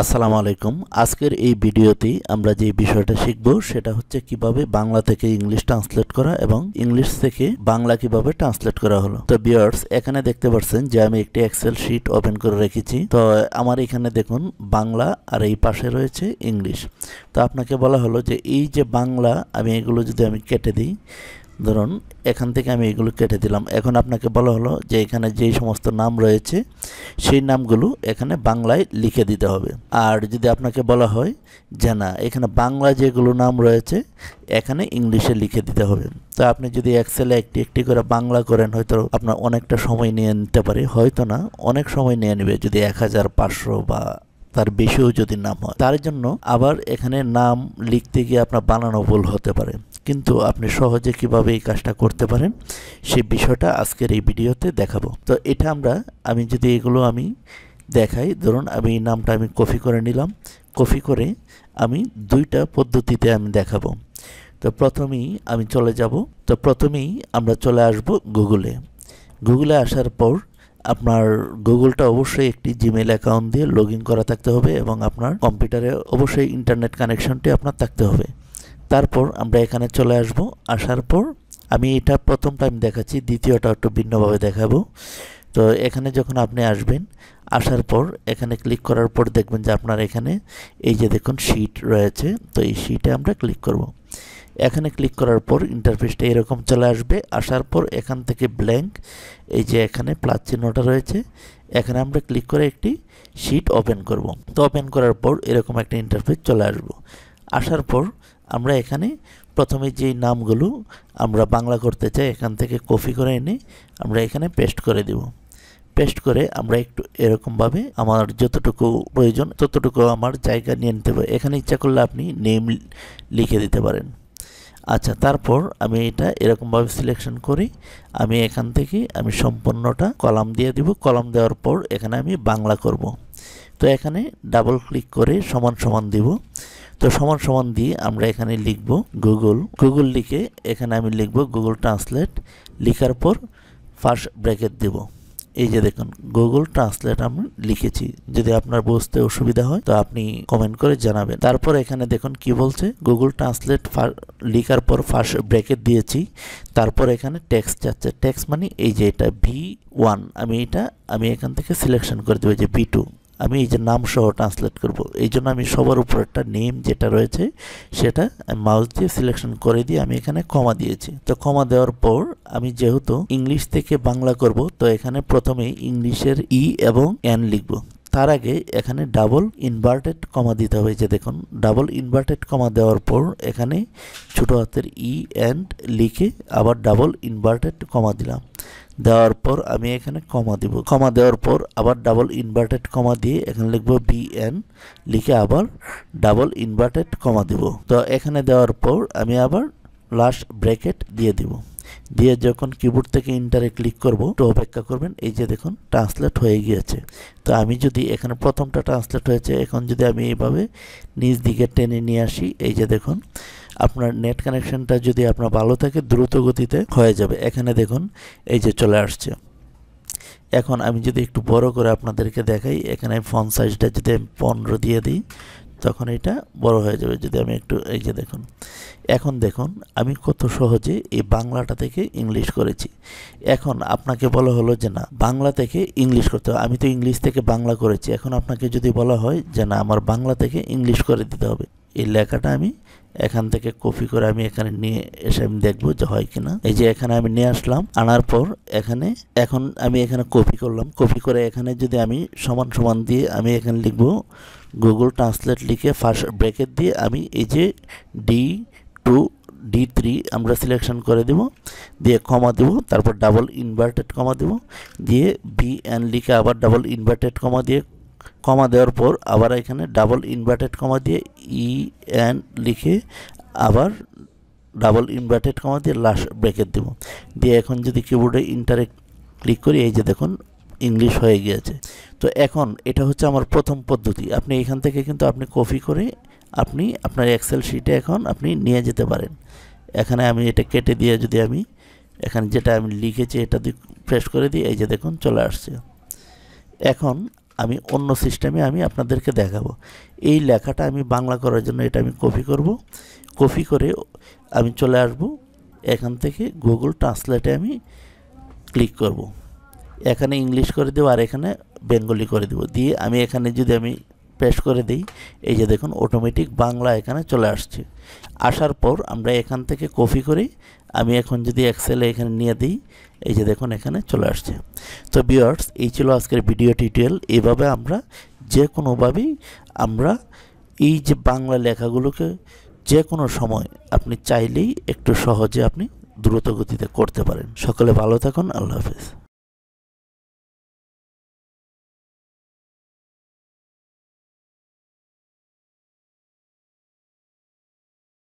আসসালামু আলাইকুম। আজকের এই ভিডিওতে আমরা যে বিষয়টা শিখব সেটা হচ্ছে কিভাবে বাংলা থেকে ইংলিশ ট্রান্সলেট করা এবং ইংলিশ থেকে বাংলা কিভাবে ট্রান্সলেট করা হলো। তো ভিউয়ার্স, এখানে দেখতে পাচ্ছেন যে আমি একটি এক্সেল শীট ওপেন করে রেখেছি। তো আমার এখানে দেখুন বাংলা আর এই পাশে রয়েছে ইংলিশ। তো আপনাকে বলা হলো যে এই যে বাংলা, আমি এগুলো যদি আমি কেটে দিই, ধরুন এখান থেকে আমি এগুলো কেটে দিলাম। এখন আপনাকে বলা হলো যে এখানে যেই সমস্ত নাম রয়েছে সেই নামগুলো এখানে বাংলায় লিখে দিতে হবে। আর যদি আপনাকে বলা হয় যে না, এখানে বাংলা যেগুলো নাম রয়েছে এখানে ইংলিশে লিখে দিতে হবে। তো আপনি যদি এক্সেলে একটি একটি করে বাংলা করেন, হয়তো আপনার অনেকটা সময় নিয়ে নিতে পারে, হয়তো না অনেক সময় নিয়ে নেবে যদি 1500 বা তার বেশিও যদি নাম হয়। তার জন্য আবার এখানে নাম লিখতে গিয়ে আপনার বানানো ভুল হতে পারে, কিন্তু আপনি সহজে কিভাবে এই কাজটা করতে পারেন সেই বিষয়টা আজকের এই ভিডিওতে দেখাবো। তো এটা আমি যদি এগুলো আমি দেখাই, ধরুন আমি এই নামটা আমি কপি করে নিলাম। কপি করে আমি দুইটা পদ্ধতিতে আমি দেখাবো। তো প্রথমেই আমি চলে যাব। তো প্রথমেই আমরা চলে আসব গুগলে। গুগলে আসার পর আপনার গুগলটা অবশ্যই একটি জিমেইল অ্যাকাউন্ট দিয়ে লগ ইন করা থাকতে হবে এবং আপনার কম্পিউটারে অবশ্যই ইন্টারনেট কানেকশনটি আপনার থাকতে হবে। তারপর আমরা এখানে চলে আসব। আসার পর আমি এটা প্রথমটা আমি দেখাচ্ছি, দ্বিতীয়টা একটু ভিন্নভাবে দেখাবো। তো এখানে যখন আপনি আসবেন, আসার পর এখানে ক্লিক করার পর দেখবেন যে আপনার এখানে এই যে দেখুন শীট রয়েছে। তো এই শীটে আমরা ক্লিক করব। এখানে ক্লিক করার পর ইন্টারফেসটা এরকম চলে আসবে। আসার পর এখান থেকে ব্ল্যাঙ্ক, এই যে এখানে প্লাস চিহ্নটা রয়েছে, এখানে আমরা ক্লিক করে একটি শীট ওপেন করব। তো ওপেন করার পর এরকম একটা ইন্টারফেস চলে আসবো। আসার পর আমরা এখানে প্রথমে যেই নামগুলো আমরা বাংলা করতে চাই এখান থেকে কপি করে এনে আমরা এখানে পেস্ট করে দেব। পেস্ট করে আমরা একটু এরকমভাবে আমার যতটুকু প্রয়োজন ততটুকু আমার জায়গা নিয়ে নিতে পারি। এখানে ইচ্ছা করলে আপনি নেম লিখে দিতে পারেন। আচ্ছা, তারপর আমি এটা এরকমভাবে সিলেকশন করি। আমি এখান থেকে আমি সম্পূর্ণটা কলাম দিয়ে দিব। কলাম দেওয়ার পর এখানে আমি বাংলা করব। তো এখানে ডাবল ক্লিক করে সমান সমান দিব। তো সমান সমান দিয়ে আমরা এখানে লিখব গুগল লিখে এখানে আমি লিখব গুগল ট্রান্সলেট। লিখার পর ফার্স্ট ব্র্যাকেট দেব। এই যে দেখুন গুগল ট্রান্সলেট আমি লিখেছি। যদি আপনার বুঝতে অসুবিধা হয় তো আপনি কমেন্ট করে জানাবেন। তারপর এখানে দেখুন কি বলছে, গুগল ট্রান্সলেট লিখার পর ফার্স্ট ব্র্যাকেট দিয়েছি। তারপর এখানে টেক্সট যাচ্ছে। টেক্সট মানে এই যে এটা V1, আমি এখান থেকে সিলেকশন করে দেবো যে V2। আমি এই যে নাম সহ ট্রান্সলেট করব, এই জন্য আমি সবার উপর একটা নেম যেটা রয়েছে সেটা মাউস দিয়ে সিলেকশন করে দিয়ে আমি এখানে কমা দিয়েছি। তো কমা দেওয়ার পর আমি যেহেতু ইংলিশ থেকে বাংলা করব, তো এখানে প্রথমে ইংলিশের ই এবং এন লিখব। তার আগে এখানে ডাবল ইনভার্টেড কমা দিতে হবে। যে দেখুন ডাবল ইনভার্টেড কমা দেওয়ার পর এখানে ছোট হাতের ই এন্ড লিখে আবার ডাবল ইনভার্টেড কমা দিলাম। দেওয়ার পর আমি এখানে কমা দিব। কমা দেওয়ার পর আবার ডাবল ইনভার্টেড কমা দিয়ে এখানে লিখব BN, লিখে আবার ডাবল ইনভার্টেড কমা দিব। তো এখানে দেওয়ার পর আমি আবার লাস্ট ব্র্যাকেট দিয়ে দিব। দিয়ে যখন কিবোর্ড থেকে ইন্টারে ক্লিক করব তো অপেক্ষা করবেন। এই যে দেখুন ট্রান্সলেট হয়ে গিয়েছে। তো আমি যদি এখানে প্রথমটা ট্রান্সলেট হয়েছে, এখন যদি আমি এইভাবে নিচ দিকে টেনে নিয়ে আসি, এই যে দেখুন আপনার নেট কানেকশনটা যদি আপনার ভালো থাকে দ্রুত গতিতে হয়ে যাবে। এখানে দেখুন এই যে চলে আসছে। এখন আমি যদি একটু বড় করে আপনাদেরকে দেখাই, এখানে ফন্ট সাইজটা যদি আমি 15 দিয়ে দিই তখন এটা বড় হয়ে যাবে। যদি আমি একটু এই যে দেখুন, এখন দেখুন আমি কত সহজে এই বাংলাটা থেকে ইংলিশ করেছি। এখন আপনাকে বলা হলো যে না, বাংলা থেকে ইংলিশ করতে হবে। আমি তো ইংলিশ থেকে বাংলা করেছি। এখন আপনাকে যদি বলা হয় যে না, আমার বাংলা থেকে ইংলিশ করে দিতে হবে, এই লেখাটা আমি এখান থেকে কপি করে আমি এখানে নিয়ে এসে আমি দেখবো যে হয় কিনা। এই যে এখানে আমি নিয়ে আসলাম। আনার পর এখন আমি এখানে কপি করলাম। কপি করে এখানে যদি আমি সমান সমান দিয়ে আমি এখানে লিখবো গুগল ট্রান্সলেট লিখে ফার্স্ট ব্র্যাকেট দিয়ে আমি এই যে D2 D3 আমরা সিলেকশন করে দেব, দিয়ে কমা দেব। তারপর ডাবল ইনভার্টেড কমা দেব, দিয়ে BN লিখে আবার ডাবল ইনভার্টেড কমা দিয়ে কমা দেওয়ার পর আবার এখানে ডাবল ইনভার্টেড কমা দিয়ে EN লিখে আবার ডাবল ইনভার্টেড কমা দিয়ে লাস্ট ব্র্যাকেট দেব। দিয়ে এখন যদি কিবোর্ডে ইন্টারে ক্লিক করি, এই যে দেখুন ইংলিশ হয়ে গিয়েছে। তো এখন এটা হচ্ছে আমার প্রথম পদ্ধতি। আপনি এখান থেকে কিন্তু আপনি কপি করে আপনি আপনার এক্সেল শিটে এখন আপনি নিয়ে যেতে পারেন। এখানে আমি এটা কেটে দিয়ে যদি আমি এখানে যেটা আমি লিখেছি এটা দিয়ে প্রেস করে দিই, এই যে দেখুন চলে আসছে। এখন আমি অন্য সিস্টেমে আমি আপনাদেরকে দেখাবো। এই লেখাটা আমি বাংলা করার জন্য এটা আমি কপি করব। কপি করে আমি চলে আসব এখান থেকে গুগল ট্রান্সলেটে আমি ক্লিক করব। এখানে ইংলিশ করে দেব আর এখানে বেঙ্গলি করে দেব। দিয়ে আমি এখানে যদি আমি পেস্ট করে দিই, এই যে দেখুন অটোমেটিক বাংলা এখানে চলে আসছে। আসার পর আমরা এখান থেকে কপি করে আমি এখন যদি এক্সেলে এখানে নিয়ে দিই, এই যে দেখুন এখানে চলে আসছে। তো ভিউয়ার্স, এই ছিল আজকের ভিডিও টিউটোরিয়াল। এভাবে আমরা যে কোনোভাবেই আমরা এই যে বাংলা লেখাগুলোকে যে কোনো সময় আপনি চাইলেই একটু সহজে আপনি দ্রুত গতিতে করতে পারেন। সকলে ভালো থাকুন। আল্লাহ হাফেজ।